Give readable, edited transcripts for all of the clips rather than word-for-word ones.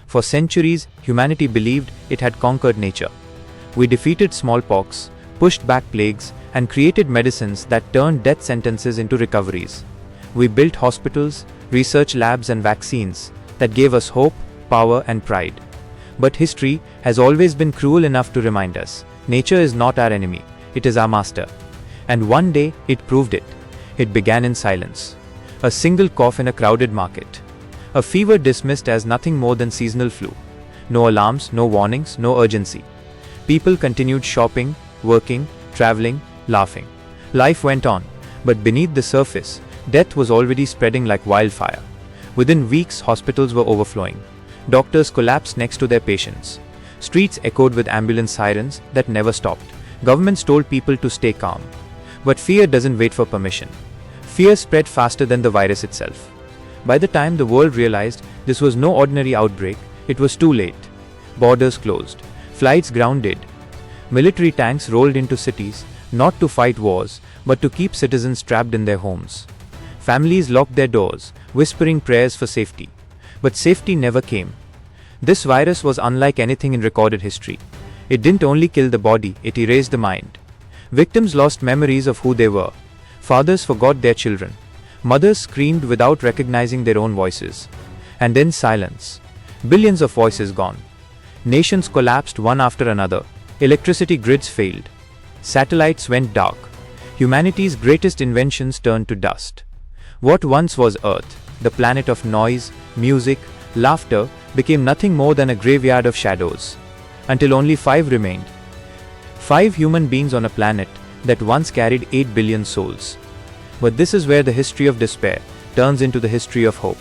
For centuries, humanity believed it had conquered nature. We defeated smallpox, pushed back plagues, and created medicines that turned death sentences into recoveries. We built hospitals, research labs, and vaccines that gave us hope, power, and pride. But history has always been cruel enough to remind us, nature is not our enemy, it is our master. And one day, it proved it. It began in silence. A single cough in a crowded market. A fever dismissed as nothing more than seasonal flu. No alarms, no warnings, no urgency. People continued shopping, working, traveling, laughing. Life went on, but beneath the surface, death was already spreading like wildfire. Within weeks, hospitals were overflowing. Doctors collapsed next to their patients. Streets echoed with ambulance sirens that never stopped. Governments told people to stay calm. But fear doesn't wait for permission. Fear spread faster than the virus itself. By the time the world realized this was no ordinary outbreak, it was too late. Borders closed. Flights grounded. Military tanks rolled into cities, not to fight wars, but to keep citizens trapped in their homes. Families locked their doors, whispering prayers for safety. But safety never came. This virus was unlike anything in recorded history. It didn't only kill the body, it erased the mind. Victims lost memories of who they were. Fathers forgot their children. Mothers screamed without recognizing their own voices. And then silence. Billions of voices gone. Nations collapsed one after another. Electricity grids failed. Satellites went dark. Humanity's greatest inventions turned to dust. What once was Earth, the planet of noise, music, laughter, became nothing more than a graveyard of shadows. Until only 5 remained. 5 human beings on a planet that once carried 8 billion souls. But this is where the history of despair turns into the history of hope.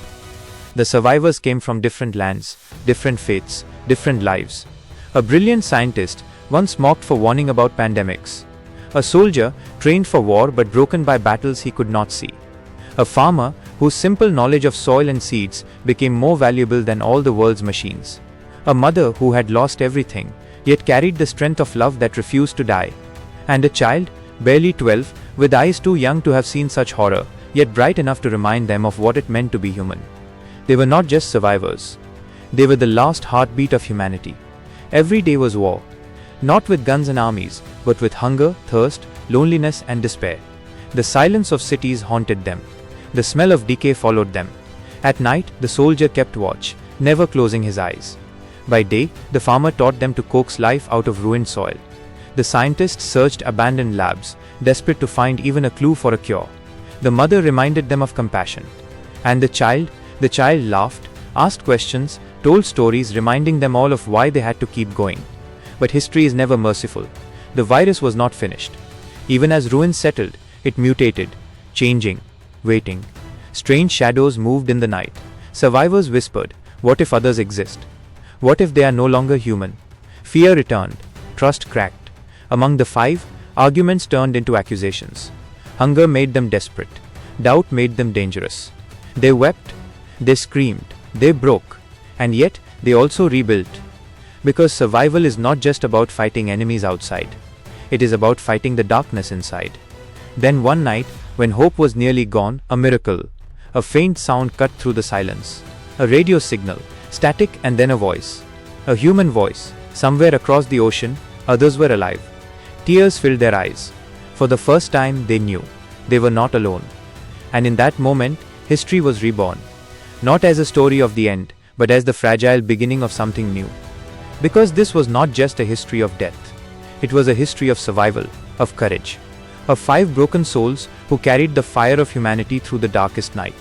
The survivors came from different lands, different faiths, different lives. A brilliant scientist, once mocked for warning about pandemics. A soldier, trained for war but broken by battles he could not see. A farmer, whose simple knowledge of soil and seeds became more valuable than all the world's machines. A mother who had lost everything, yet carried the strength of love that refused to die. And a child, barely 12, with eyes too young to have seen such horror, yet bright enough to remind them of what it meant to be human. They were not just survivors. They were the last heartbeat of humanity. Every day was war. Not with guns and armies, but with hunger, thirst, loneliness, and despair. The silence of cities haunted them. The smell of decay followed them. At night, the soldier kept watch, never closing his eyes. By day, the farmer taught them to coax life out of ruined soil. The scientists searched abandoned labs, desperate to find even a clue for a cure. The mother reminded them of compassion. And the child laughed, asked questions, told stories, reminding them all of why they had to keep going. But history is never merciful. The virus was not finished. Even as ruins settled, it mutated, changing, waiting. Strange shadows moved in the night. Survivors whispered, what if others exist? What if they are no longer human? Fear returned. Trust cracked. Among the 5, arguments turned into accusations. Hunger made them desperate. Doubt made them dangerous. They wept. They screamed. They broke. And yet, they also rebuilt. Because survival is not just about fighting enemies outside. It is about fighting the darkness inside. Then one night, when hope was nearly gone, a miracle. A faint sound cut through the silence. A radio signal, static, and then a voice. A human voice. Somewhere across the ocean, others were alive. Tears filled their eyes. For the first time, they knew. They were not alone. And in that moment, history was reborn. Not as a story of the end, but as the fragile beginning of something new. Because this was not just a history of death. It was a history of survival, of courage. Of 5 broken souls who carried the fire of humanity through the darkest night.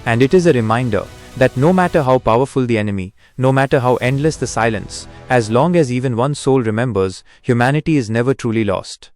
And it is a reminder that no matter how powerful the enemy, no matter how endless the silence, as long as even one soul remembers, humanity is never truly lost.